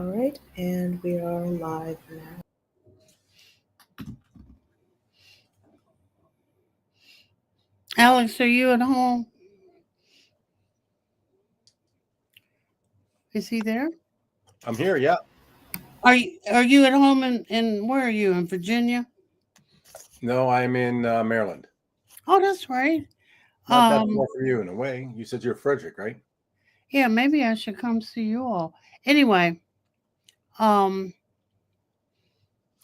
All right, and we are live now. Alex, are you at home? Is he there? I'm here, yeah. Are you at home in where are you, in Virginia? No, I'm in Maryland. Oh, that's right. Not that Um, far from you in a way. You said you're Frederick, right? yeah, maybe I should come see you all. Anyway, um,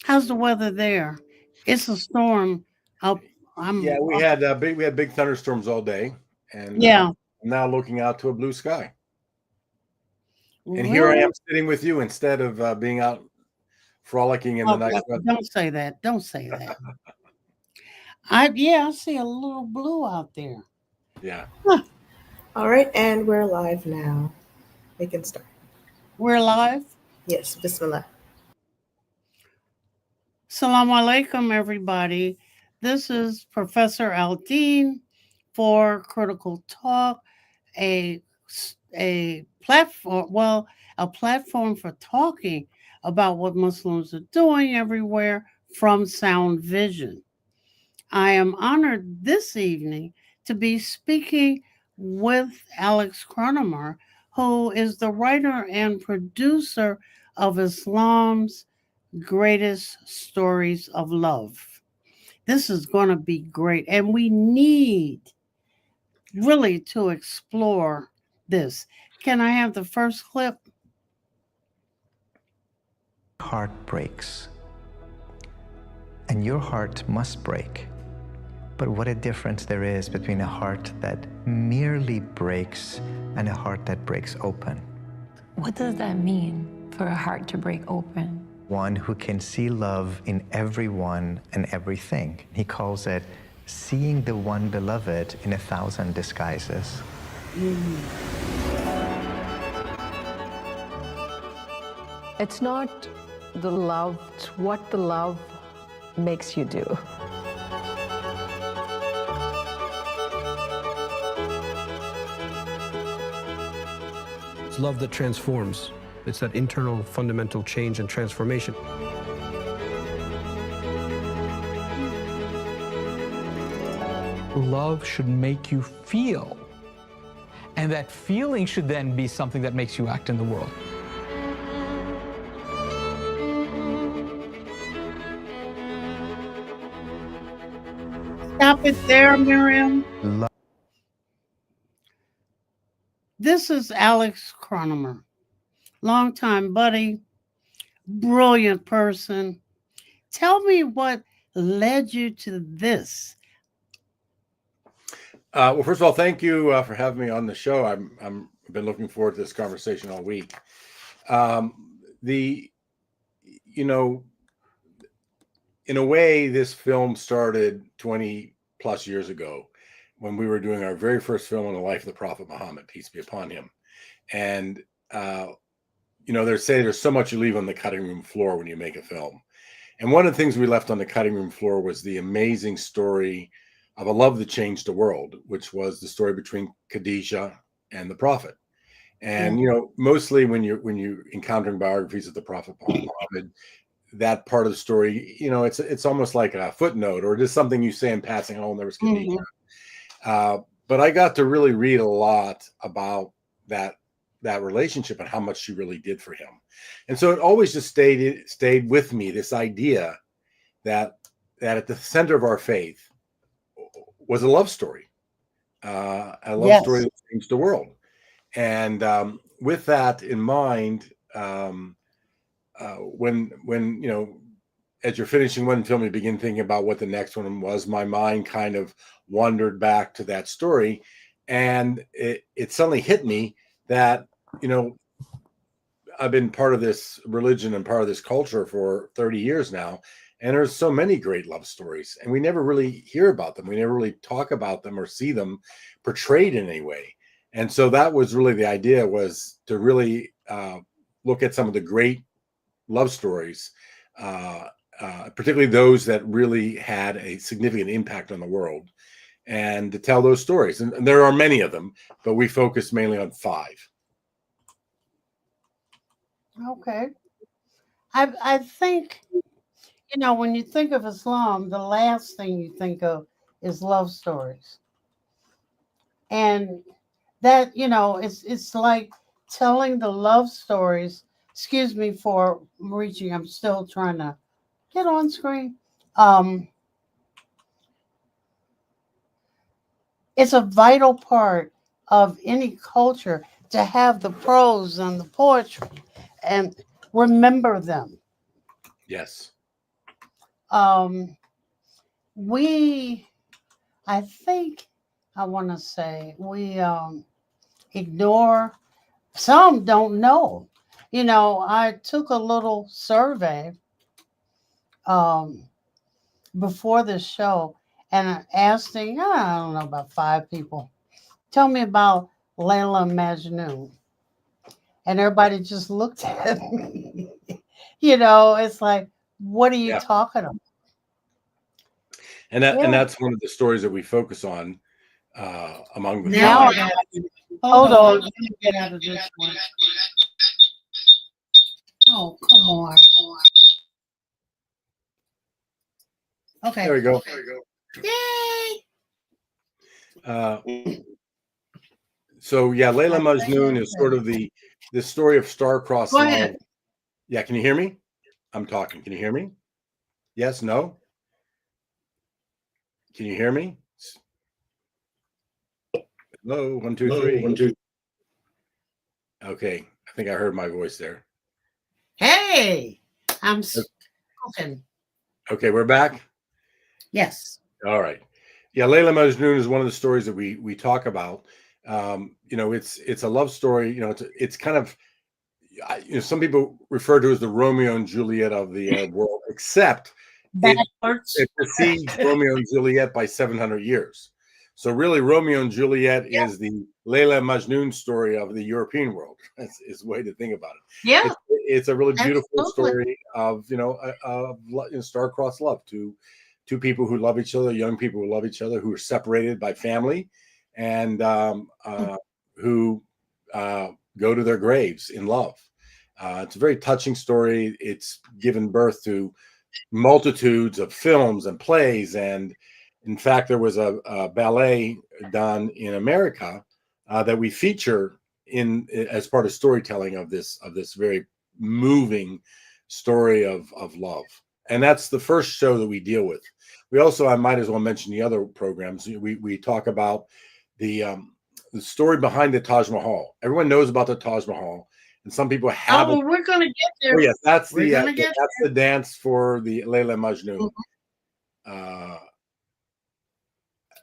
how's the weather there? It's a storm up. Yeah, I'm we had big thunderstorms all day, and Yeah, I'm now looking out to a blue sky. And here I am really. sitting with you instead of being out frolicking in the Oh, nice weather. don't say that. Don't say that. I see a little blue out there. Yeah. Huh, All right, and we're live now. We can start. we're live. Yes, Bismillah. Assalamu alaikum, everybody. This is Professor Al-Deen for Critical Talk, a a platform. Well, a platform for talking about what Muslims are doing everywhere from Sound Vision. I am honored this evening to be speaking with Alex Kronomer, who is the writer and producer of Islam's Greatest Stories of Love. This is going to be great, and we need really to explore this. Can I have the first clip? Heart breaks, and your heart must break. But what a difference there is between a heart that merely breaks and a heart that breaks open. What does that mean for a heart to break open? One who can see love in everyone and everything. He calls it seeing the one beloved in 1,000 disguises. It's not the love, it's what the love makes you do. It's love that transforms. It's that internal fundamental change and transformation. Love should make you feel, and that feeling should then be something that makes you act in the world. Stop it there, Miriam. Love. This is Alex Kronomer, longtime buddy, brilliant person. Tell me what led you to this. Well, first of all, thank you for having me on the show. I've been looking forward to this conversation all week. In a way, this film started 20 plus years ago when we were doing our very first film on the life of the Prophet Muhammad, peace be upon him. And, they say there's so much you leave on the cutting room floor when you make a film. And one of the things we left on the cutting room floor was the amazing story of a love that changed the world, which was the story between Khadijah and the Prophet. And, mostly when you're encountering biographies of the Prophet Muhammad, that part of the story, it's almost like a footnote or just something you say in passing. Oh, there was Khadijah. But I got to really read a lot about that relationship and how much she really did for him. And so it always just stayed with me, this idea that at the center of our faith was a love story, a love story that changed the world. And with that in mind, when as you're finishing one film, you begin thinking about what the next one was. My mind kind of wandered back to that story, and it suddenly hit me that I've been part of this religion and part of this culture for 30 years now, and there's so many great love stories, and we never really hear about them. We never really talk about them or see them portrayed in any way. And so that was really the idea, was to really look at some of the great love stories, particularly those that really had a significant impact on the world, and to tell those stories. And there are many of them, but we focus mainly on 5. Okay. I think, when you think of Islam, the last thing you think of is love stories. And that, it's like telling the love stories. Excuse me for reaching, I'm still trying to get on screen. Um, it's a vital part of any culture to have the prose and the poetry and remember them. Yes. Um, we, I think, I want to say, we ignore, some don't know. I took a little survey um, before the show and I asked, I don't know, about 5 people, tell me about Layla Majnun. And everybody just looked at me. It's like, what are you Yeah. talking about? And that's one of the stories that we focus on among the Now, five. hold on. Let me get out of this one. Oh, come on. Okay. There we go. Yay! So yeah, Layla Majnun is sort of the story of star-crossed Go love. ahead. Yeah, can you hear me? I'm talking. Can you hear me? Yes, no? Can you hear me? Hello, 1, 2, 3. 1, 2. Okay, I think I heard my voice there. Hey, I'm spoken. Okay, we're back? Yes. All right. Yeah, Layla Majnun is one of the stories that we talk about. It's a love story. It's kind of, some people refer to it as the Romeo and Juliet of the Arab world, except it precedes Romeo and Juliet by 700 years. So really, Romeo and Juliet is the Layla Majnun story of the European world. Is the way to think about it. Yeah, it's a really beautiful absolutely. story of star-crossed love. Two people who love each other, young people who love each other, who are separated by family, and who go to their graves in love. It's a very touching story. It's given birth to multitudes of films and plays, and in fact, there was a ballet done in America that we feature as part of storytelling of this very moving story of love. And that's the first show that we deal with. We also, I might as well mention the other programs. We talk about the story behind the Taj Mahal. Everyone knows about the Taj Mahal, and some people haven't. Oh, well, we're going to get there. Oh, yes, that's the dance for the Layla Majnun.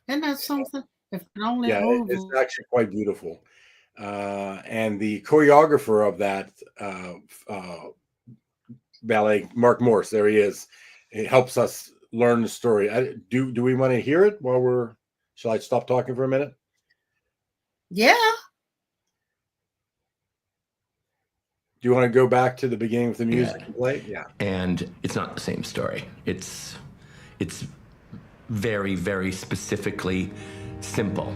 Isn't that something? If only it's actually quite beautiful. And the choreographer of that ballet, Mark Morse, there he is. It helps us learn the story. Do we want to hear it while shall I stop talking for a minute? Yeah. Do you want to go back to the beginning with the music and play? Yeah. And it's not the same story. It's very, very specifically simple.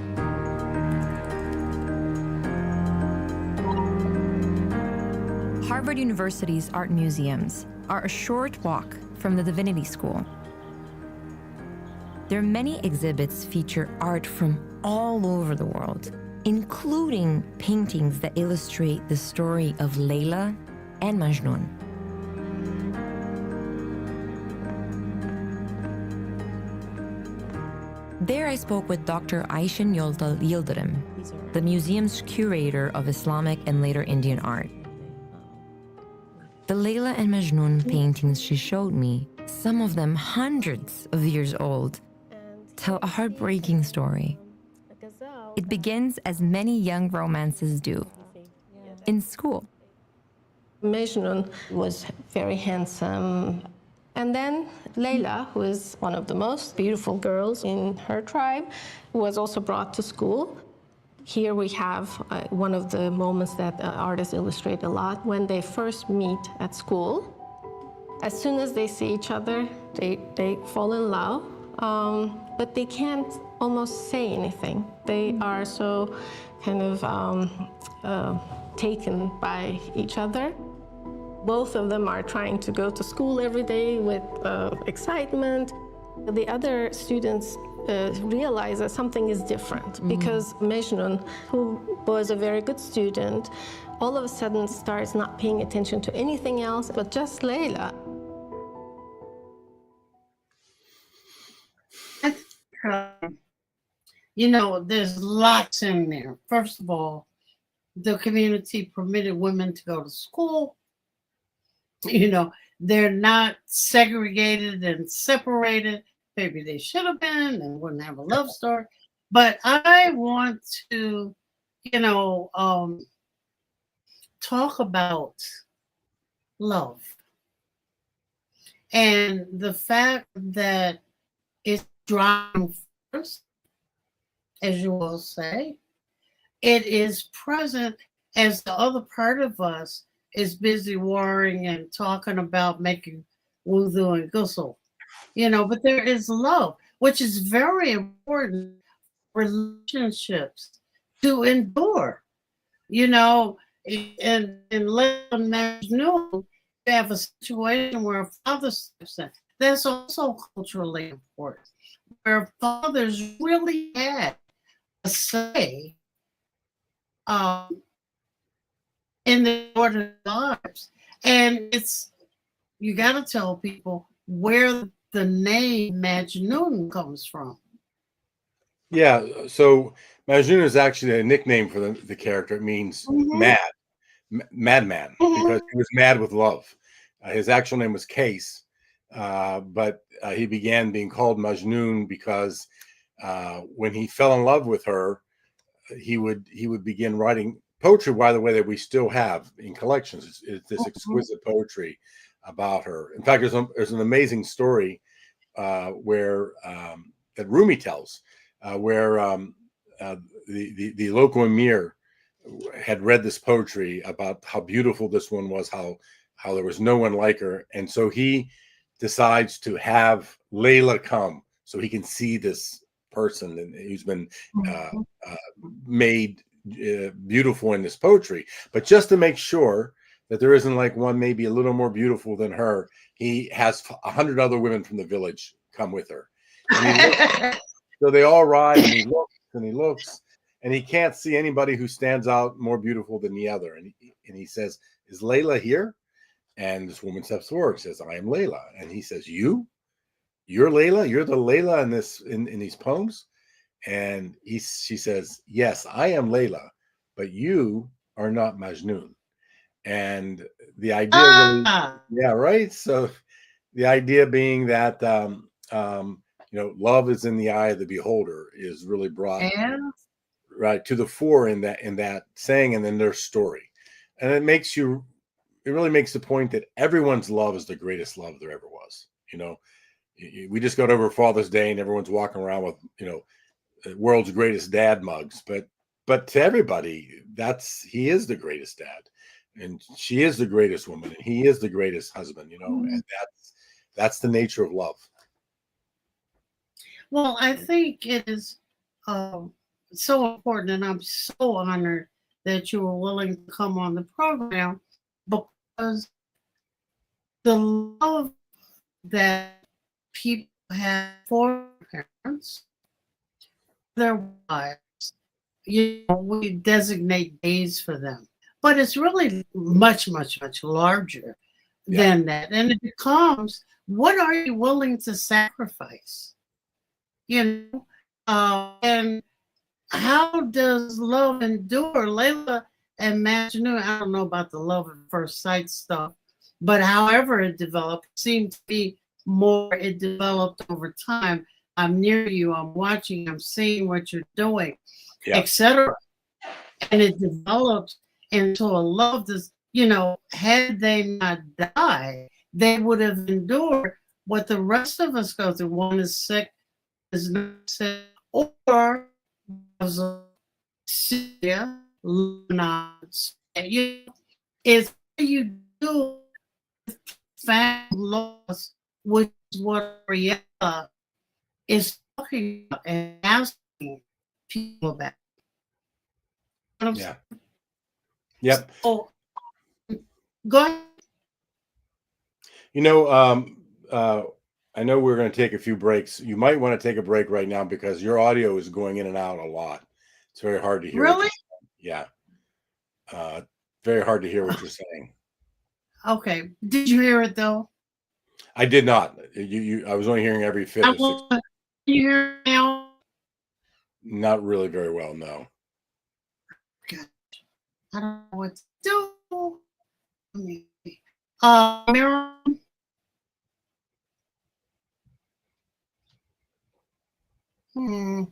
Harvard University's art museums are a short walk from the Divinity School. Their many exhibits feature art from all over the world, including paintings that illustrate the story of Layla and Majnun. There I spoke with Dr. Ayşen Yıldırım, the museum's curator of Islamic and later Indian art. The Layla and Majnun paintings she showed me, some of them hundreds of years old, tell a heartbreaking story. It begins as many young romances do, in school. Majnun was very handsome. And then Layla, who is one of the most beautiful girls in her tribe, was also brought to school. Here we have one of the moments that artists illustrate a lot when they first meet at school. As soon as they see each other, they fall in love, but they can't almost say anything. They are so kind of taken by each other. Both of them are trying to go to school every day with excitement. The other students realize that something is different because Mejnun, who was a very good student, all of a sudden starts not paying attention to anything else but just Layla. You know, there's lots in there. First of all, the community permitted women to go to school. You know, they're not segregated and separated. Maybe they should have been and wouldn't have a love story. But I want to, you know, talk about love and the fact that it's driving force, as you will say. It is present as the other part of us is busy worrying and talking about making wudu and ghusl, you know, but there is love, which is very important for relationships to endure, you know. In Majnun, you have a situation where a father steps in. That's also culturally important, where fathers really had a say in their ordinary lives. And it's, you got to tell people where the name Majnun comes from. Yeah, so Majnun is actually a nickname for the character. It means mad, madman, because he was mad with love. His actual name was Case, but he began being called Majnun because when he fell in love with her, he would begin writing poetry, by the way, that we still have in collections. It's this exquisite poetry about her. In fact, there's an amazing story where that Rumi tells, where the local emir had read this poetry about how beautiful this one was, how there was no one like her, and so he decides to have Layla come so he can see this person who's been made beautiful in this poetry. But just to make sure that there isn't like one maybe a little more beautiful than her, he has 100 other women from the village come with her. And so they all ride, and he looks, and he can't see anybody who stands out more beautiful than the other. And he says, "Is Layla here?" And this woman steps forward, says, "I am Layla." And he says, "You're Layla? You're the Layla in these poems?" And she says, "Yes, I am Layla, but you are not Majnun." And the idea really, yeah, right. So the idea being that love is in the eye of the beholder is really brought right to the fore in that saying, and then their story, and it really makes the point that everyone's love is the greatest love there ever was. You know, we just got over Father's Day, and everyone's walking around with the world's greatest dad mugs, but to everybody, he is the greatest dad, and she is the greatest woman, and he is the greatest husband. And that's the nature of love. Well, I think it is so important, and I'm so honored that you were willing to come on the program, because the love that people have for parents, their wives, we designate days for them, but it's really much, much, much larger than that. And it becomes, what are you willing to sacrifice? And how does love endure? Layla and Majnun, I don't know about the love at first sight stuff, but however it developed, seemed to be more, it developed over time. I'm near you, I'm watching, I'm seeing what you're doing, etc. And it developed into a love that's, had they not died, they would have endured what the rest of us go through. One is sick, is not sick, or Syria, it's what you do with family loss, which is what Ariella is talking about and asking people about. Yeah. Yep. So, go ahead. You know, I know we're going to take a few breaks. You might want to take a break right now because your audio is going in and out a lot. It's very hard to hear. Really? Yeah. Very hard to hear what you're saying. Okay. Did you hear it though? I did not. I was only hearing every fifth or sixth. Can you hear it now? Not really very well, no. Okay. I don't know what to do. Miriam? Hmm.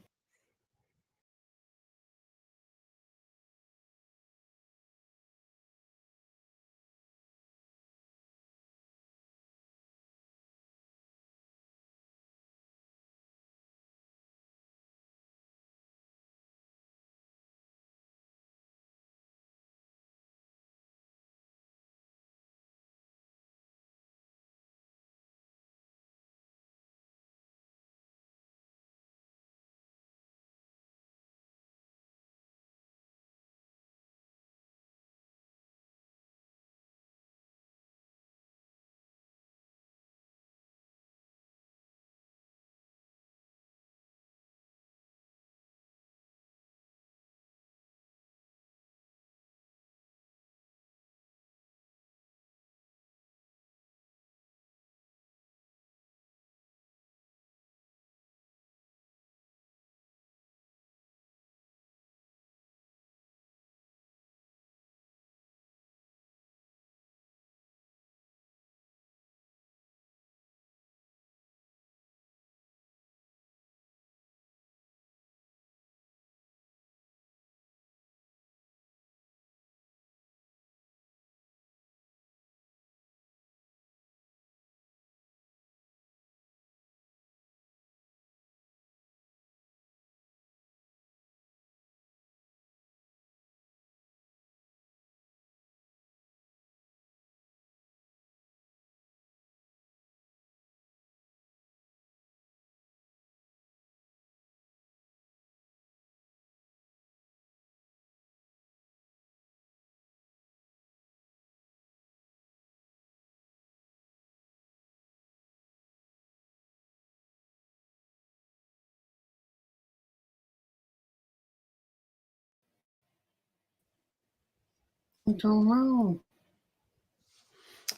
I don't know.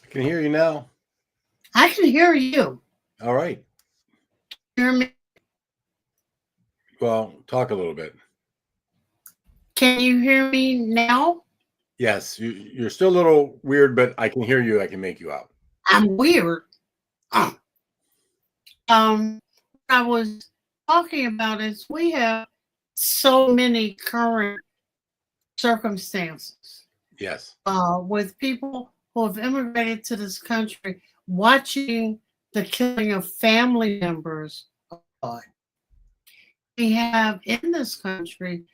I can hear you now. I can hear you. All right. Hear me? Well, talk a little bit. Can you hear me now? Yes, you're still a little weird, but I can hear you. I can make you out. I'm weird. I was talking about is we have so many current circumstances. Yes. With people who have immigrated to this country, watching the killing of family members. We have in this country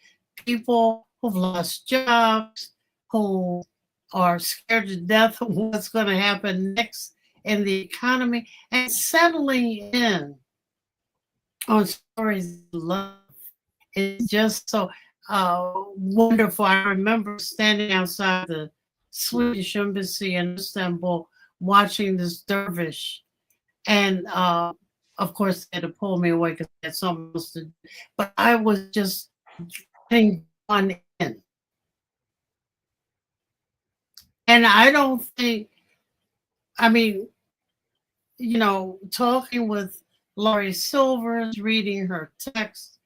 people who've lost jobs, who are scared to death of what's going to happen next in the economy, and settling in on stories of love is just so wonderful. I remember standing outside the Swedish embassy in Istanbul watching this dervish, and of course they had to pull me away because they had something else to do. But I was just getting on in. And I don't think, I mean, you know, talking with Laurie Silvers, reading her text,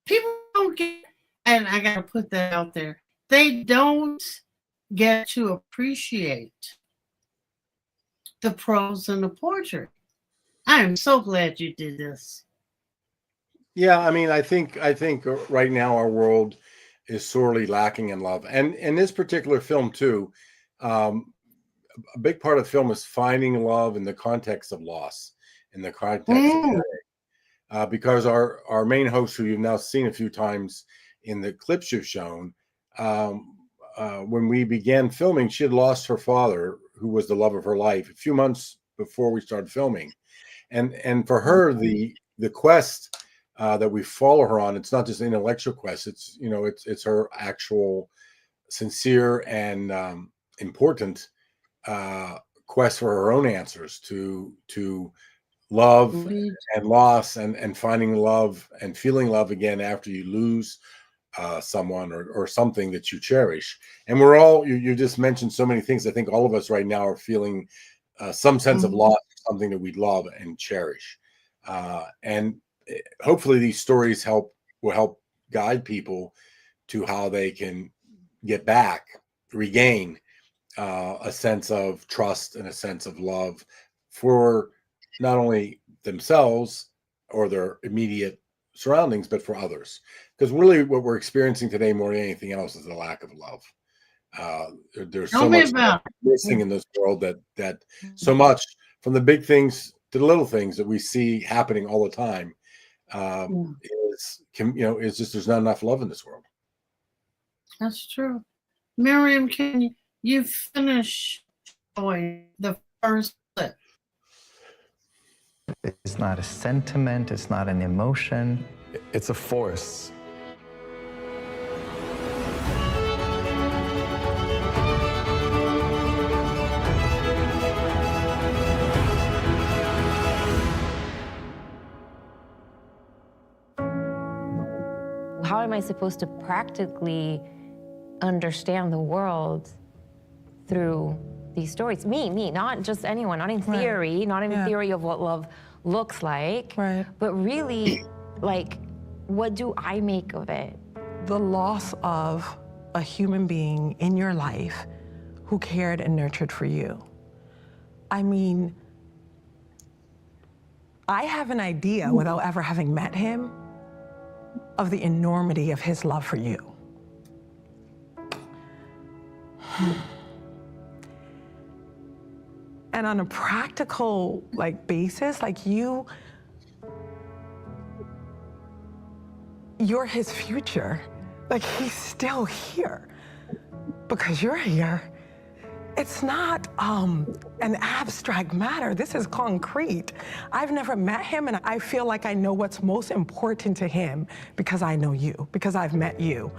people don't get, and I got to put that out there, they don't get to appreciate the prose and the poetry. I am so glad you did this. Yeah, I mean, I think right now our world is sorely lacking in love, and in this particular film too, a big part of the film is finding love in the context of loss, in the context of because our main host, who you've now seen a few times in the clips you've shown, when we began filming, she had lost her father, who was the love of her life, a few months before we started filming, and for her the quest that we follow her on, it's not just an intellectual quest, it's, you know, it's her actual sincere and important quest for her own answers to love and loss, and finding love and feeling love again after you lose someone or something that you cherish. And we're all, you just mentioned so many things. I think all of us right now are feeling some sense of loss, something that we love and cherish. And hopefully these stories will help guide people to how they can get back, regain a sense of trust and a sense of love for not only themselves or their immediate surroundings, but for others. Because really what we're experiencing today more than anything else is a lack of love. There's so much missing in this world that so much, from the big things to the little things that we see happening all the time, is just, there's not enough love in this world. That's true. Miriam, can you finish showing the first clip? It's not a sentiment, it's not an emotion. It's a force. How am I supposed to practically understand the world through these stories? Me, not just anyone, not in theory, not in theory of what love looks like, but really, like, what do I make of it? The loss of a human being in your life who cared and nurtured for you. I mean, I have an idea, without ever having met him, of the enormity of his love for you. And on a practical basis, you're his future. He's still here because you're here. It's not an abstract matter. This is concrete. I've never met him, and I feel like I know what's most important to him because I know you, because I've met you.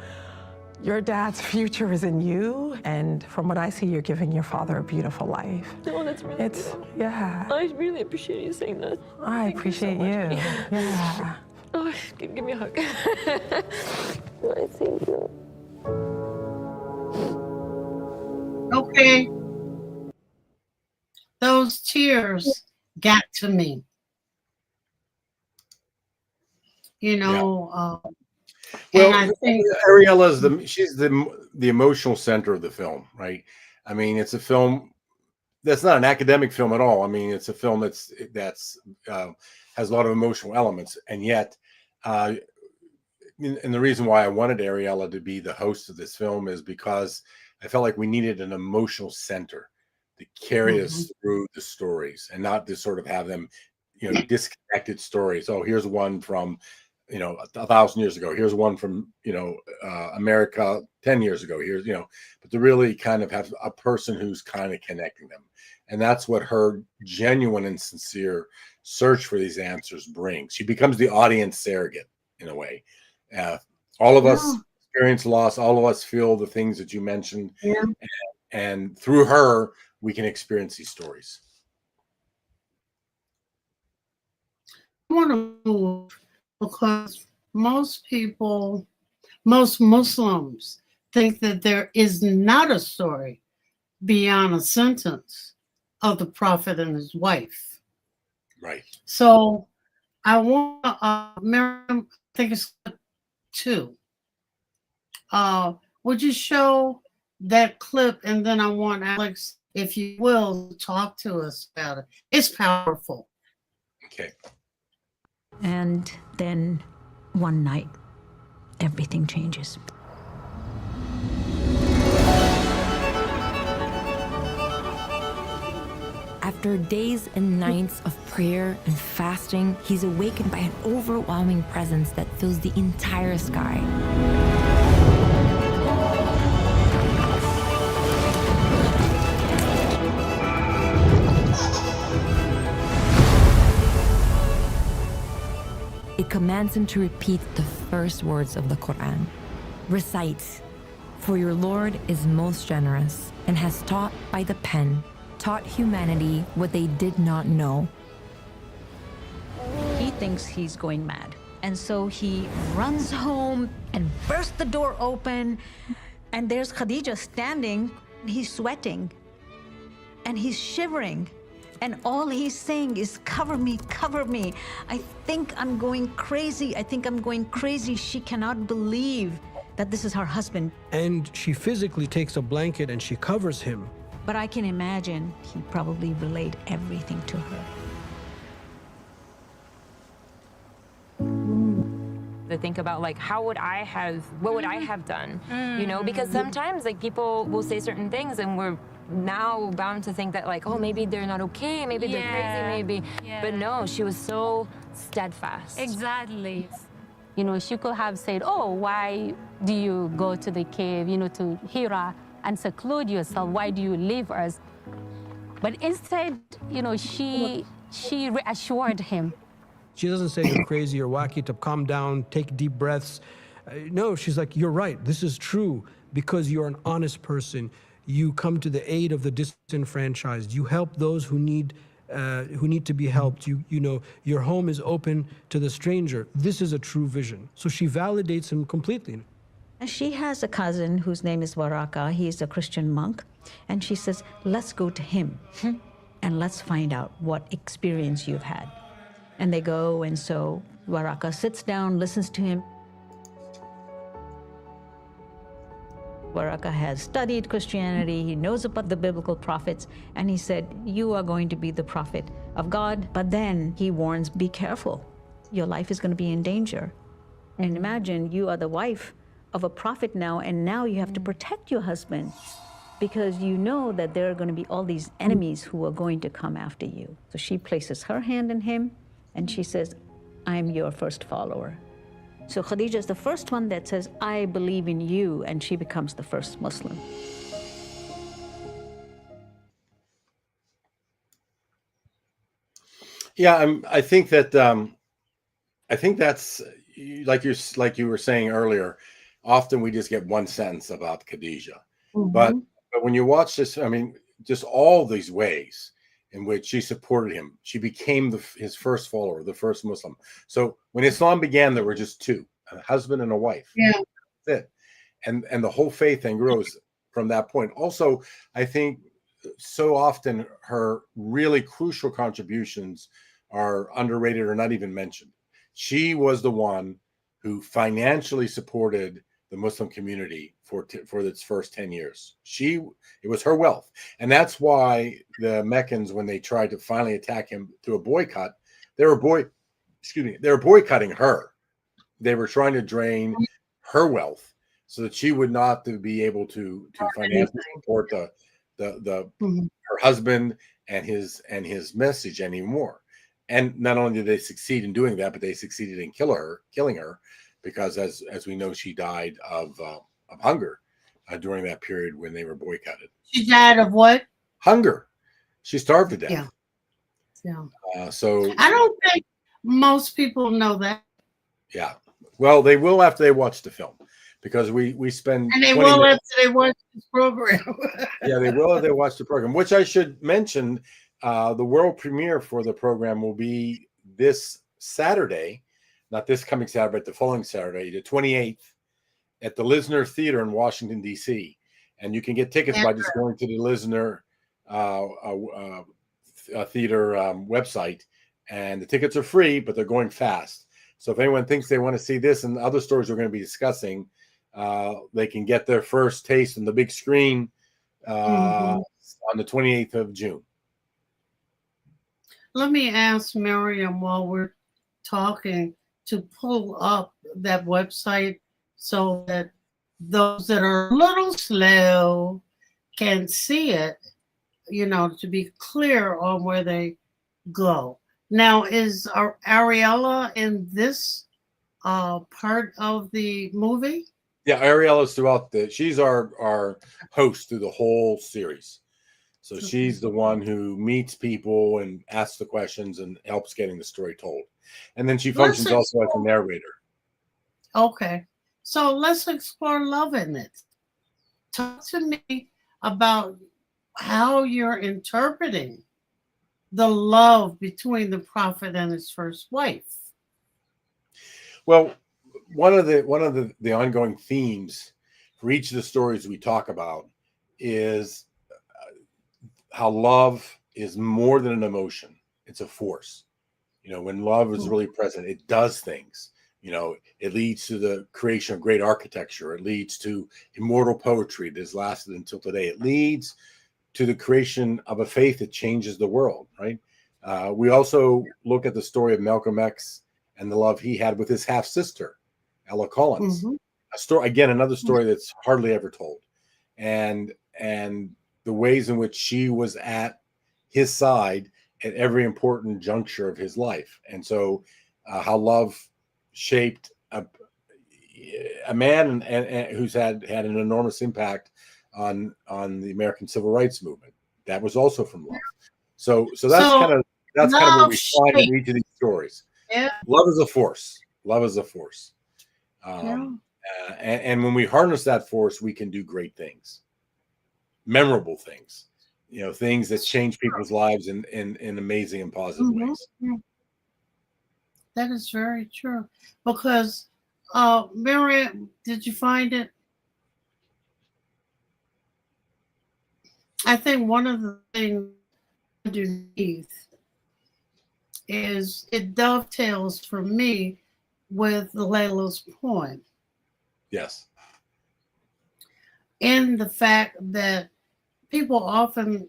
Your dad's future is in you, and from what I see, you're giving your father a beautiful life. Oh, that's really yeah. I really appreciate you saying that. I appreciate you. Yeah. Oh, give me a hug. I thank you. Okay. Those tears got to me. Well, I think Ariella she's the emotional center of the film, right? I mean, it's a film that's not an academic film at all. I mean, it's a film that's has a lot of emotional elements, and yet, and the reason why I wanted Ariella to be the host of this film is because I felt like we needed an emotional center to carry us through the stories, and not to sort of have them, disconnected stories. Oh, here's one from 1,000 years ago. Here's one from, America 10 years ago. Here's, but to really kind of have a person who's kind of connecting them. And that's what her genuine and sincere search for these answers brings. She becomes the audience surrogate in a way. All of us experience loss. All of us feel the things that you mentioned. Yeah. And through her, we can experience these stories. I want to move because most Muslims think that there is not a story beyond a sentence of the Prophet and his wife. Right. So I want Miriam, I think it's 2. Would you show that clip, and then I want Alex, if you will, talk to us about it. It's powerful. Okay. And then one night, everything changes. After days and nights of prayer and fasting, he's awakened by an overwhelming presence that fills the entire sky. It commands him to repeat the first words of the Quran. Recite, For your Lord is most generous and has taught by the pen, taught humanity what they did not know. He thinks he's going mad. And so he runs home and bursts the door open. And there's Khadija standing. He's sweating. And he's shivering. And all he's saying is, cover me, cover me. I think I'm going crazy. I think I'm going crazy. She cannot believe that this is her husband. And she physically takes a blanket and she covers him. But I can imagine he probably relayed everything to her. To think about like what would I have done, you know, because sometimes like people will say certain things and we're now bound to think that like, oh, maybe they're not okay, maybe they're crazy, maybe, but no, she was so steadfast. Exactly. You know, she could have said, oh, why do you go to the cave, you know, to Hira and seclude yourself? Why do you leave us? But instead, you know, she reassured him. She doesn't say you're crazy or wacky, to calm down, take deep breaths. No, she's like, you're right, this is true, because you're an honest person. You come to the aid of the disenfranchised. You help those who need to be helped. You know, your home is open to the stranger. This is a true vision. So she validates him completely. And she has a cousin whose name is Waraka. He's a Christian monk. And she says, let's go to him and let's find out what experience you've had. And they go, and so Waraka sits down, listens to him. Waraka has studied Christianity, he knows about the biblical prophets, and he said, you are going to be the prophet of God. But then he warns, be careful. Your life is going to be in danger. And imagine you are the wife of a prophet now, and now you have to protect your husband because you know that there are going to be all these enemies who are going to come after you. So she places her hand in him, and she says, I'm your first follower. So Khadija is the first one that says, I believe in you, and she becomes the first Muslim. Yeah, I think that's like you were saying earlier. Often we just get one sentence about Khadija, but when you watch this, I mean, just all these ways in which she supported him. She became his first follower, the first Muslim. So when Islam began, there were just two, a husband and a wife. Yeah. That's it. And the whole faith thing grows from that point. Also, I think so often her really crucial contributions are underrated or not even mentioned. She was the one who financially supported the Muslim community for its first 10 years. It was her wealth. And that's why the Meccans, when they tried to finally attack him through a boycott, they were boycotting her. They were trying to drain her wealth so that she would not be able to financially support her husband and his message anymore. And not only did they succeed in doing that, but they succeeded in killing her, because as we know, she died of hunger during that period when they were boycotted. She died of what? Hunger. She starved to death. Yeah. So I don't think most people know that. Yeah. Well, they will after they watch the film, because we spend. And they will minutes. after they watch this program. Yeah, they will if they watch the program. Which I should mention, the world premiere for the program will be this Saturday. Not this coming Saturday, but the following Saturday, the 28th, at the Lisner Theater in Washington, D.C. And you can get tickets by just going to the Lisner Theater website. And the tickets are free, but they're going fast. So if anyone thinks they want to see this and other stories we're going to be discussing, they can get their first taste on the big screen on the 28th of June. Let me ask Miriam while we're talking to pull up that website so that those that are a little slow can see it, you know, to be clear on where they go. Now, is Ariella in this part of the movie? Yeah, Ariella's throughout she's our host through the whole series. So she's the one who meets people and asks the questions and helps getting the story told. And then she functions also as a narrator. Okay. So let's explore love in it. Talk to me about how you're interpreting the love between the prophet and his first wife. Well, one of the ongoing themes for each of the stories we talk about is how love is more than an emotion. It's a force. You know, when love is really present, it does things. You know, it leads to the creation of great architecture. It leads to immortal poetry that has lasted until today. It leads to the creation of a faith that changes the world, right? We also look at the story of Malcolm X and the love he had with his half-sister, Ella Collins. A story, again, another story that's hardly ever told. And the ways in which she was at his side at every important juncture of his life. And so how love shaped a man and who's had an enormous impact on the American Civil Rights Movement. That was also from love. So that's kind of what we find in each of these stories. Yeah. Love is a force. Love is a force. And when we harness that force, we can do great things, memorable things, you know, things that change people's lives in amazing and positive ways. That is very true. Because, Miriam, did you find it? I think one of the things underneath is it dovetails for me with Layla's point. Yes. In the fact that people often,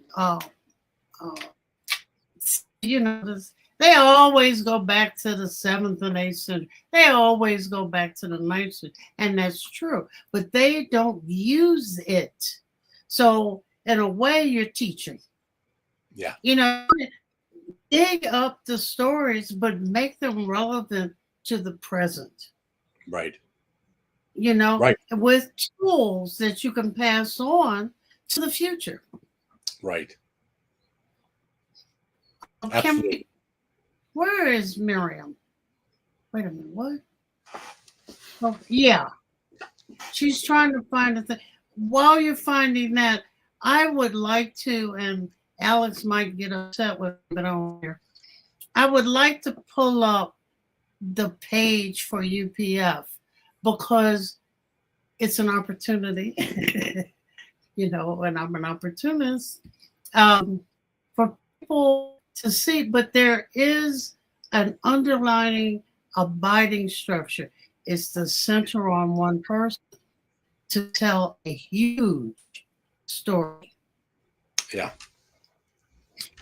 you know, they always go back to the 7th and 8th century. They always go back to the 9th century. And that's true. But they don't use it. So, in a way, you're teaching. Yeah. You know, dig up the stories, but make them relevant to the present. Right. You know, right. With tools that you can pass on to the future. Right. Absolutely. Where is Miriam? Wait a minute, what? Oh, yeah. She's trying to find a thing. While you're finding that, I would like to, and Alex might get upset with me, but I don't care. I would like to pull up the page for UPF because it's an opportunity, you know, and I'm an opportunist, for people to see, but there is an underlying abiding structure. It's the center on one person to tell a huge story. Yeah.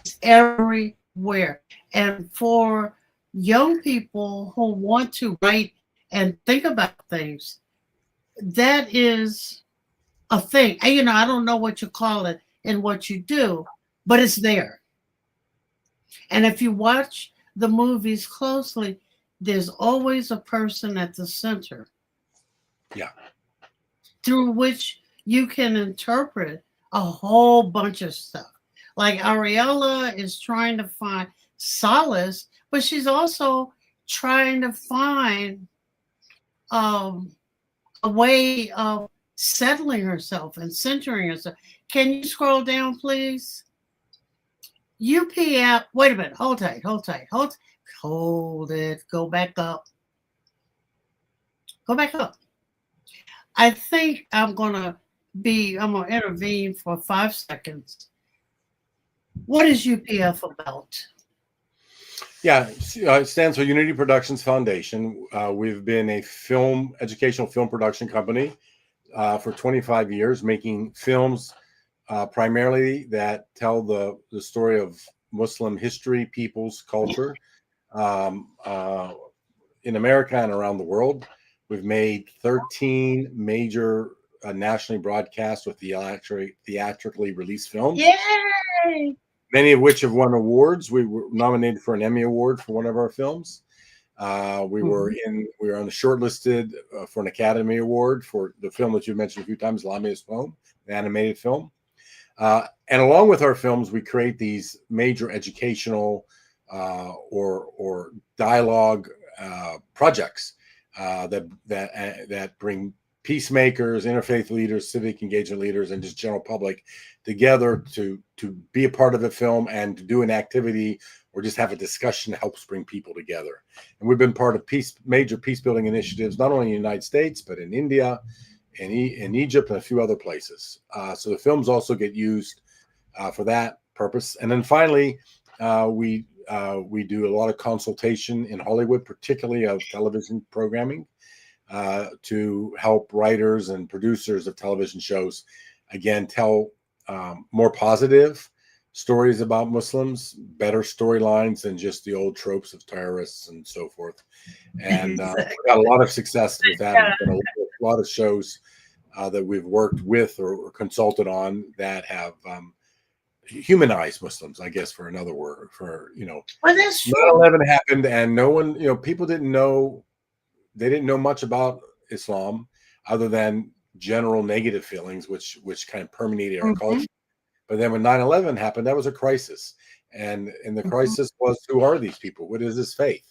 It's everywhere. And for young people who want to write and think about things, that is a thing. You know, I don't know what you call it and what you do, but it's there. And if you watch the movies closely, there's always a person at the center. Yeah. Through which you can interpret a whole bunch of stuff. Like Ariella is trying to find solace, but she's also trying to find a way of settling herself and centering herself. Can you scroll down, please? UPF, wait a minute, hold tight, hold it, go back up. Go back up. I think I'm gonna intervene for 5 seconds. What is UPF about? Yeah, it stands for Unity Productions Foundation. We've been a educational film production company for 25 years, making films primarily that tell the story of Muslim history, peoples, culture in America and around the world. We've made 13 major nationally broadcast with theatrically released films. Yay! Many of which have won awards. We were nominated for an Emmy Award for one of our films. We were on the shortlisted for an Academy Award for the film that you mentioned a few times, Lamia's Poem, the animated film. And along with our films, we create these major educational or dialogue projects that bring peacemakers, interfaith leaders, civic engagement leaders, and just general public together to be a part of the film and to do an activity or just have a discussion that helps bring people together. And we've been part of major peace building initiatives, not only in the United States, but in India, in Egypt, and a few other places. So the films also get used for that purpose. And then finally, we do a lot of consultation in Hollywood, particularly of television programming, to help writers and producers of television shows, again, tell more positive stories about Muslims, better storylines than just the old tropes of terrorists and so forth. And we've got a lot of success with that. There's been a lot of shows that we've worked with or consulted on that have humanized Muslims, I guess, for another word, for, Well, that's true. 9/11 happened and no one, people didn't know, they didn't know much about Islam other than general negative feelings, which kind of permeated our culture. But then when 9/11 happened, that was a crisis. And the crisis was, who are these people? What is this faith?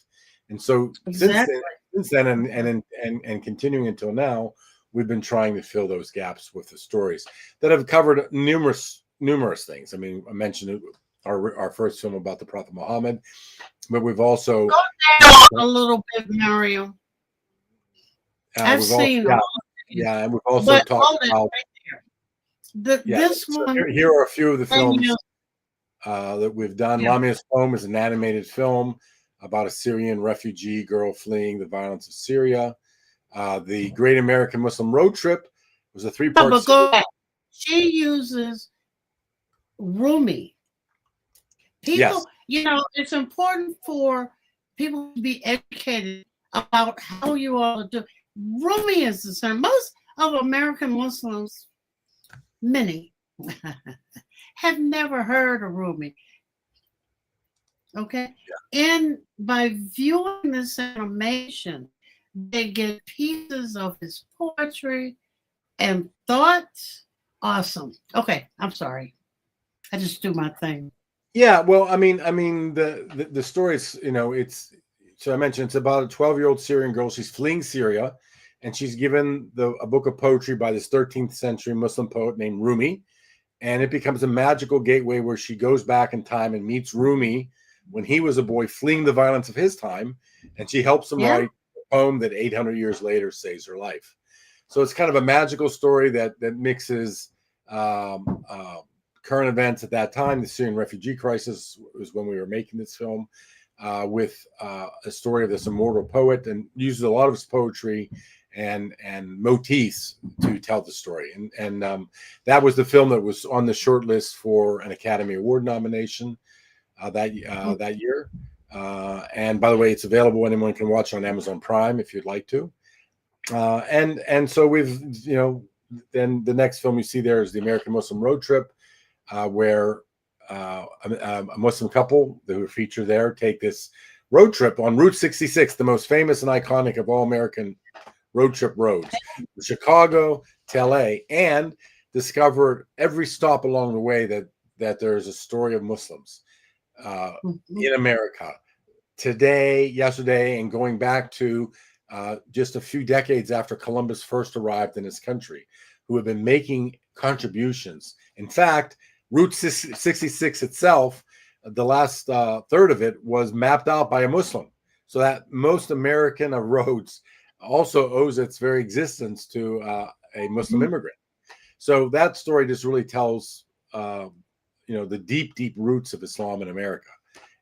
And so since then and continuing until now, we've been trying to fill those gaps with the stories that have covered numerous things. I mean, I mentioned our first film about the Prophet Muhammad, but we've also go down a little bit, Mario. I've seen and we've also talked about this one. Here are a few of the films that we've done. Lamia's Home is an animated film about a Syrian refugee girl fleeing the violence of Syria. The Great American Muslim Road Trip was a 3-part but go back. She uses Rumi. People, it's important for people to be educated about how you all do. Rumi is the same. Most of American Muslims, many, have never heard of Rumi. Okay? And by viewing this animation, they get pieces of his poetry and thoughts. Awesome. Okay, I'm sorry. I just do my thing. Yeah, well, I mean, the story is, it's, so I mentioned it's about a 12-year-old Syrian girl. She's fleeing Syria, and she's given a book of poetry by this 13th century Muslim poet named Rumi, and it becomes a magical gateway where she goes back in time and meets Rumi when he was a boy fleeing the violence of his time, and she helps him write a poem that 800 years later saves her life. So it's kind of a magical story that mixes current events at that time. The Syrian refugee crisis was when we were making this film, with a story of this immortal poet, and uses a lot of his poetry and motifs to tell the story. And that was the film that was on the short list for an Academy Award nomination that year. And by the way, it's available. Anyone can watch on Amazon Prime if you'd like to. And so we've, then the next film you see there is the American Muslim Road Trip, where a Muslim couple who are featured there take this road trip on Route 66, the most famous and iconic of all American road trip roads, from Chicago to LA, and discover every stop along the way that there's a story of Muslims in America today, yesterday, and going back to just a few decades after Columbus first arrived in this country, who have been making contributions. In fact, Route 66 itself, the last third of it was mapped out by a Muslim. So that most American of roads also owes its very existence to a Muslim immigrant. So that story just really tells, the deep, deep roots of Islam in America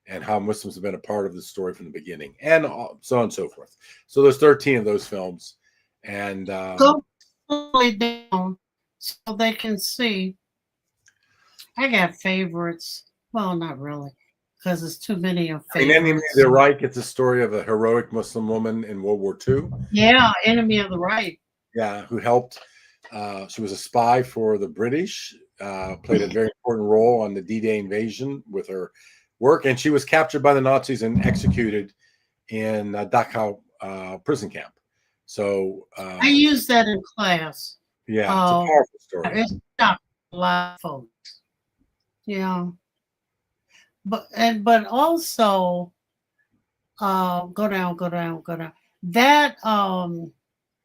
and how Muslims have been a part of the story from the beginning, and so on and so forth. So there's 13 of those films. And go slowly down so they can see. I got favorites. Well, not really, because it's too many of favorites. Enemy of the Right gets a story of a heroic Muslim woman in World War II. Yeah, Enemy of the Right. Yeah, who helped. She was a spy for the British, played a very important role on the D-Day invasion with her work, and she was captured by the Nazis and executed in Dachau prison camp. So I used that in class. Yeah, it's a powerful story. It shocked a lot of folks. Yeah, but also go down. That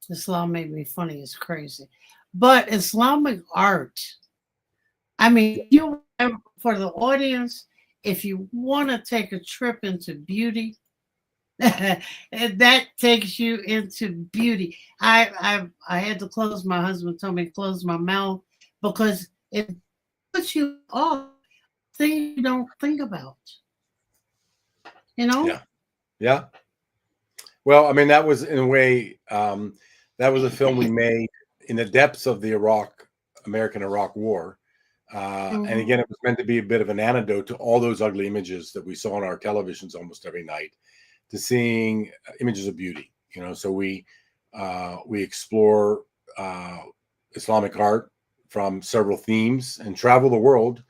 Islam made me funny as crazy. But Islamic art, I mean, you for the audience, if you want to take a trip into beauty, that takes you into beauty. I had to close. My husband told me to close my mouth because it puts you off things you don't think about. You know? Yeah. Yeah. Well, I mean, that was in a way, that was a film we made in the depths of the American-Iraq War. And again, it was meant to be a bit of an antidote to all those ugly images that we saw on our televisions almost every night, to seeing images of beauty. You know, so we explore Islamic art from several themes and travel the world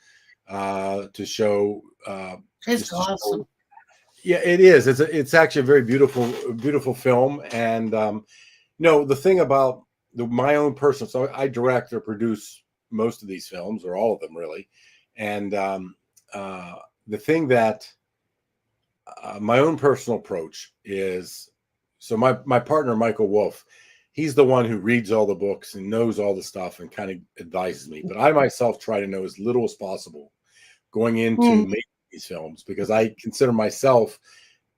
to show. It's awesome. Yeah, it is. It's actually a very beautiful film. And the thing about my own personal, so I direct or produce most of these films, or all of them really. And the thing that my own personal approach is, so my partner Michael Wolf, he's the one who reads all the books and knows all the stuff and kind of advises me. But I myself try to know as little as possible going into making these films, because I consider myself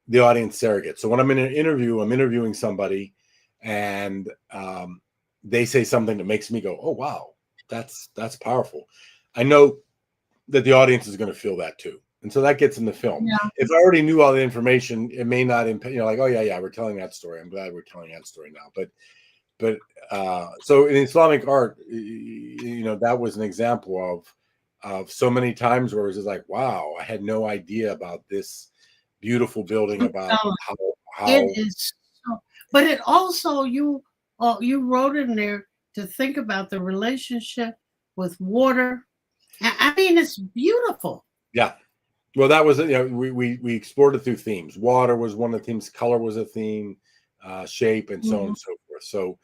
the audience surrogate. So when I'm in an interview, I'm interviewing somebody, and they say something that makes me go, "Oh wow, that's powerful." I know that the audience is going to feel that too, and so that gets in the film. Yeah. If I already knew all the information, it may not impact. Like, oh yeah, we're telling that story. I'm glad we're telling that story now. But so in Islamic art, that was an example of so many times where it was just like, wow, I had no idea about this beautiful building, about how it is. But it also, you wrote in there to think about the relationship with water. I mean, it's beautiful. Yeah. Well, that was, we explored it through themes. Water was one of the themes. Color was a theme, shape, and so on and so forth. So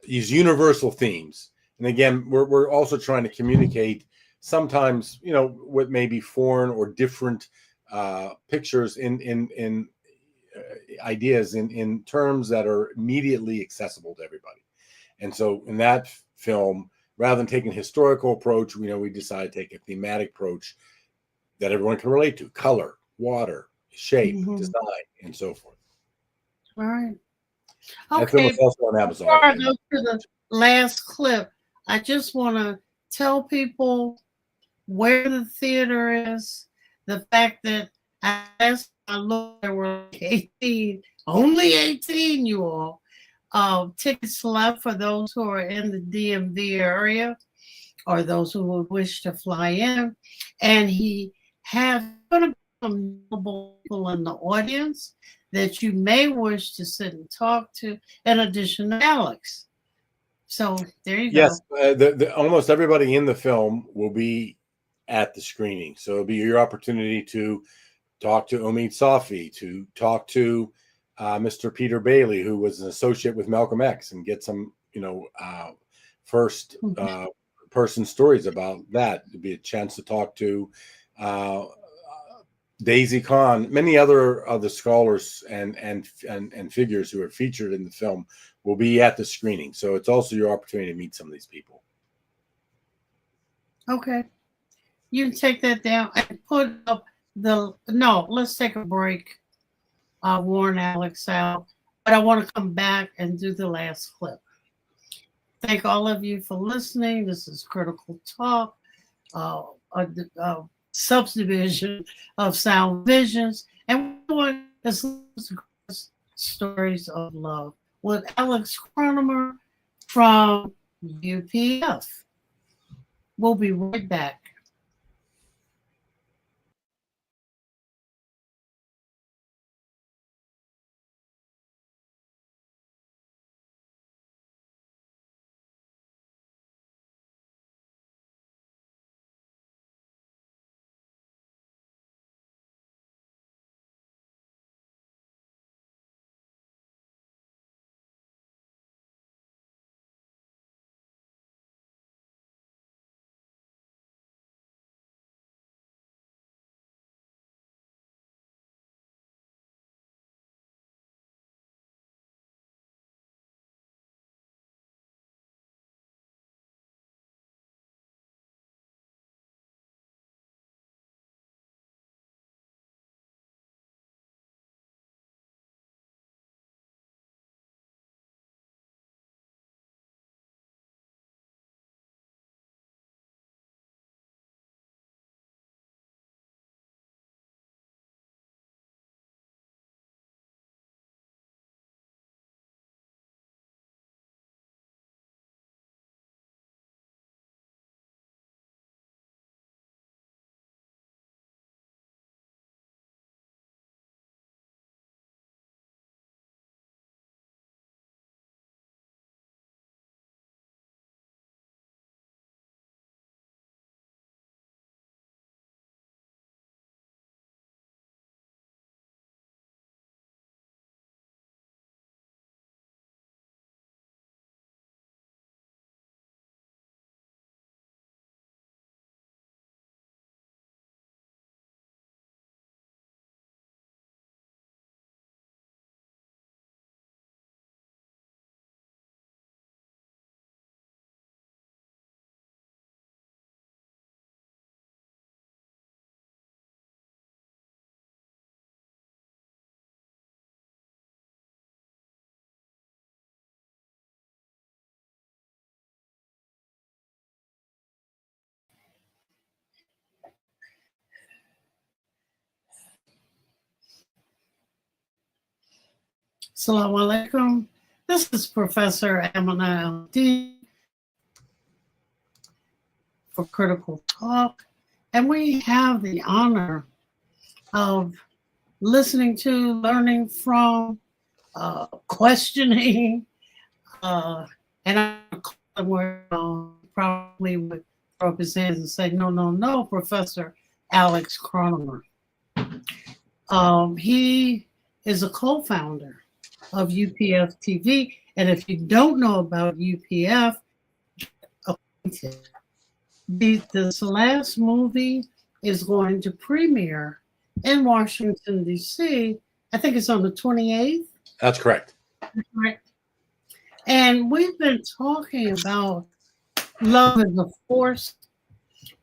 these universal themes. And again, we're also trying to communicate sometimes, what may be foreign or different pictures in ideas in terms that are immediately accessible to everybody. And so in that film, rather than taking a historical approach, we decided to take a thematic approach that everyone can relate to: color, water, shape, design, and so forth. All right. That film is also on Amazon. Before I go to the last clip, I just want to tell people where the theater is. The fact that I looked, there were 18, only 18, you all. Tickets left for those who are in the DMV area or those who would wish to fly in. And he has some people in the audience that you may wish to sit and talk to, in addition to Alex. So there you Yes, go. Almost everybody in the film will be at the screening. So it'll be your opportunity to talk to Omid Safi, to talk to Mr. Peter Bailey, who was an associate with Malcolm X, and get some, first person stories about that. It'll be a chance to talk to Daisy Khan, many other of the scholars and figures who are featured in the film will be at the screening. So it's also your opportunity to meet some of these people. Okay. You can take that down and put up let's take a break. Warn Alex out. But I want to come back and do the last clip. Thank all of you for listening. This is Critical Talk, a subdivision of Sound Visions. And we're doing stories of love with Alex Kronomer from UPF. We'll be right back. Assalamu alaikum. This is Professor Aminah Al-Deen for Critical Talk, and we have the honor of listening to, learning from, questioning, and probably would throw up his hands and say, no, no, no, Professor Alex Kronomer. He is a co-founder of UPF TV, and if you don't know about UPF, this last movie is going to premiere in Washington, D.C. I think it's on the 28th. That's correct. Correct. And we've been talking about love as a force,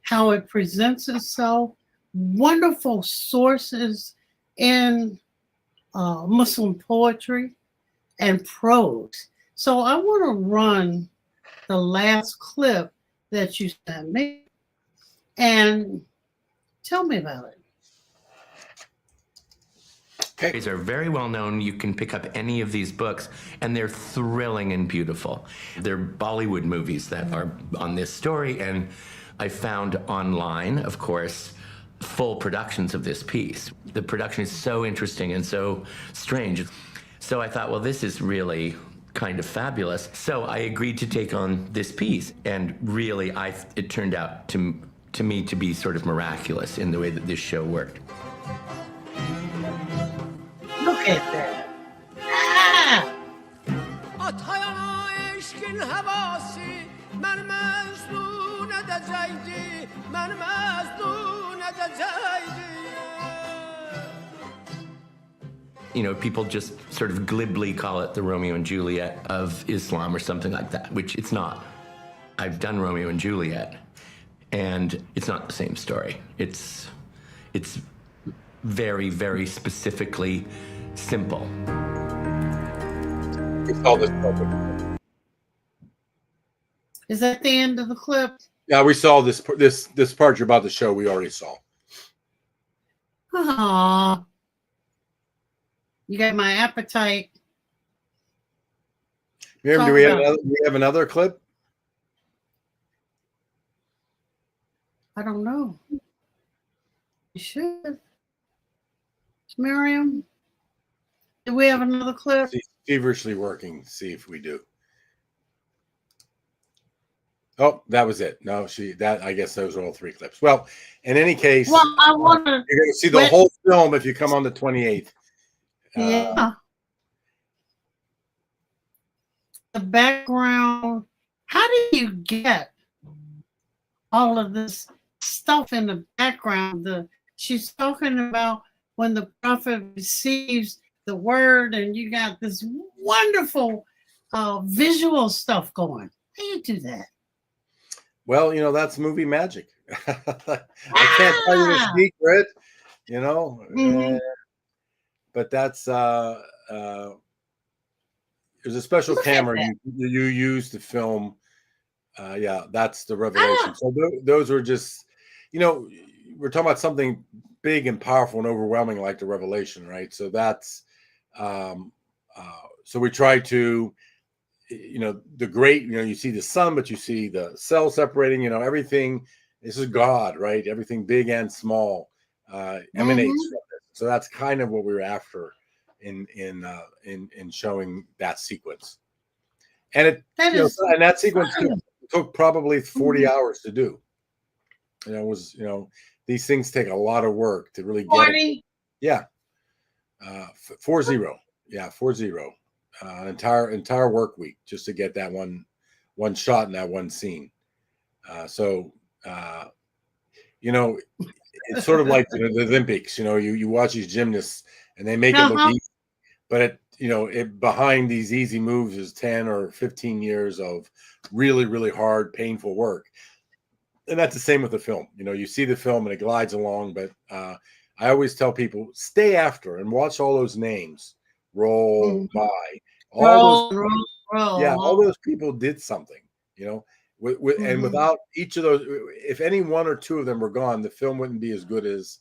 how it presents itself, wonderful sources in Muslim poetry and prose. So I want to run the last clip that you sent me and tell me about it. These are very well known. You can pick up any of these books, and they're thrilling and beautiful. They're Bollywood movies that are on this story, and I found online, of course, full productions of this piece. The production is so interesting and so strange. So I thought, well, this is really kind of fabulous. So I agreed to take on this piece, and really, it turned out to me to be sort of miraculous in the way that this show worked. Look at that. You know, people just sort of glibly call it the Romeo and Juliet of Islam or something like that, which it's not. I've done Romeo and Juliet, and it's not the same story. It's very, very specifically simple. Is that the end of the clip? Yeah, we saw this part you're about to show. We already saw. Aww. You got my appetite. Miriam, do we have another clip? I don't know. You should. Miriam, do we have another clip? She's feverishly working. See if we do. Oh, that was it. No, I guess those are all three clips. Well, in any case, well, I want to. You're going to see the whole film if you come on the 28th. Yeah. The background. How do you get all of this stuff in the background? She's talking about when the prophet receives the word, and you got this wonderful visual stuff going. How do you do that? Well, you know, that's movie magic. I can't tell you the secret, you know. Mm-hmm. But that's there's a special camera you use to film. Yeah, that's the revelation. So those are just, you know, we're talking about something big and powerful and overwhelming like the revelation, right? So that's so we try to, you know, you see the sun, but you see the cell separating, you know, everything. This is God, right? Everything big and small emanates from it. So that's kind of what we were after in showing that sequence. And that sequence took probably 40 hours to do. You know, it was, you know, these things take a lot of work to really get 40? Yeah. 40. Yeah, 40. Entire work week just to get that one shot in that one scene. You know, it's sort of like the Olympics. You know, you watch these gymnasts and they make it look easy, but behind these easy moves is 10 or 15 years of really, really hard, painful work. And that's the same with the film. You know, you see the film and it glides along, but I always tell people, stay after and watch all those names roll by. All those people did something, you know. And without each of those, if any one or two of them were gone, the film wouldn't be as good as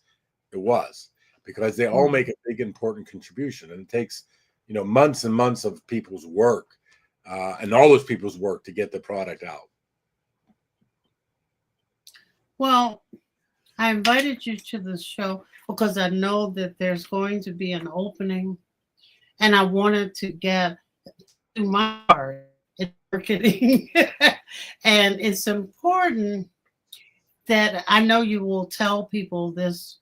it was, because they all make a big, important contribution. And it takes, months and months of people's work, and all those people's work to get the product out. Well, I invited you to the show because I know that there's going to be an opening, and I wanted to get to my part in marketing. And it's important that I know you will tell people this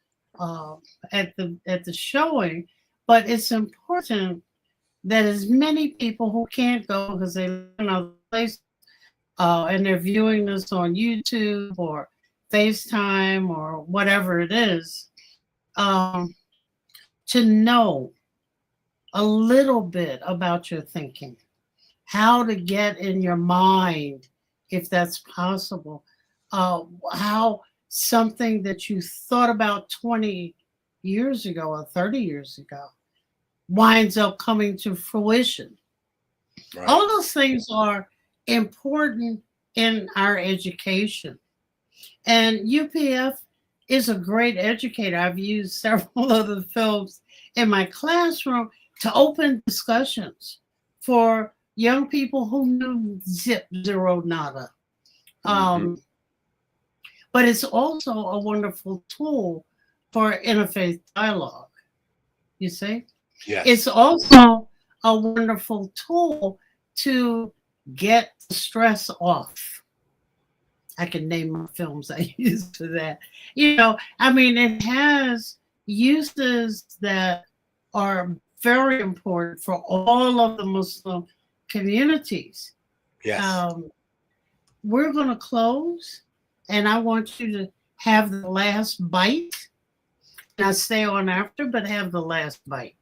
at the showing, but it's important that as many people who can't go because they live in other places and they're viewing this on YouTube or FaceTime or whatever it is, to know a little bit about your thinking, how to get in your mind, if that's possible, how something that you thought about 20 years ago or 30 years ago winds up coming to fruition. Right. All those things are important in our education. And UPF is a great educator. I've used several of the films in my classroom to open discussions for young people who knew zero nada. But it's also a wonderful tool for interfaith dialogue, you see? Yes. It's also a wonderful tool to get stress off. I can name my films I use for that. It has uses that are very important for all of the Muslim communities. Yes. We're going to close, and I want you to have the last bite. Not stay on after, but have the last bite.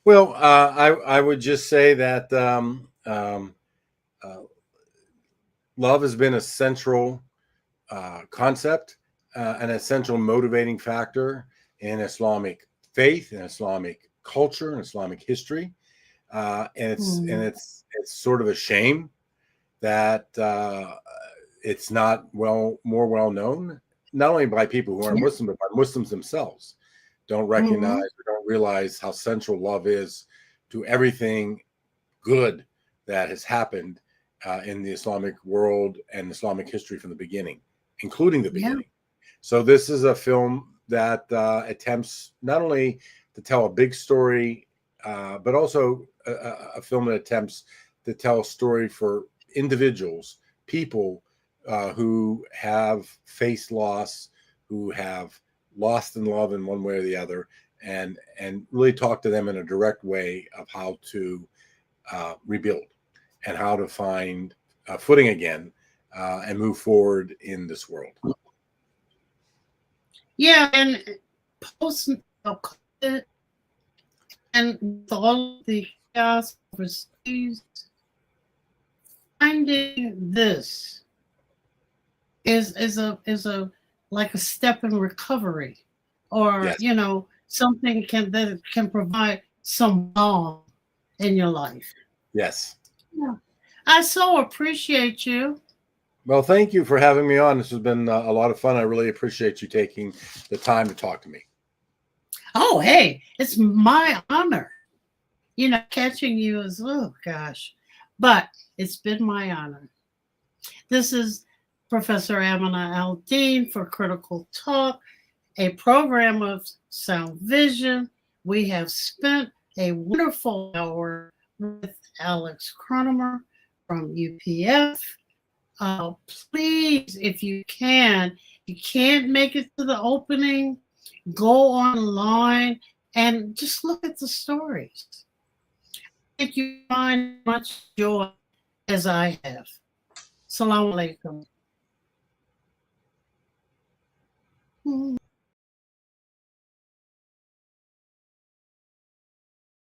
Well, I would just say that love has been a central concept, an essential motivating factor in Islamic faith, in Islamic culture, and Islamic history, and it's sort of a shame that it's not more well known, not only by people who aren't Muslim, but by Muslims themselves. Don't recognize or don't realize how central love is to everything good that has happened in the Islamic world and Islamic history from the beginning, including the beginning. So this is a film that attempts not only to tell a big story, but also a film that attempts to tell a story for individuals, people who have faced loss, who have lost in love in one way or the other, and really talk to them in a direct way of how to rebuild and how to find footing again and move forward in this world. Yeah, and post and with all the chaos overseas, finding this is a like a step in recovery, or something that can provide some balm in your life. Yes. Yeah. I so appreciate you. Well, thank you for having me on. This has been a lot of fun. I really appreciate you taking the time to talk to me. Oh, hey, it's my honor. Catching you is, oh gosh, but it's been my honor. This is Professor Aminah Al-Deen for Critical Talk, a program of Sound Vision. We have spent a wonderful hour with Alex Kronomer from UPF. Please, if you can't make it to the opening, go online and just look at the stories. I think you find much joy as I have. Assalamu alaikum.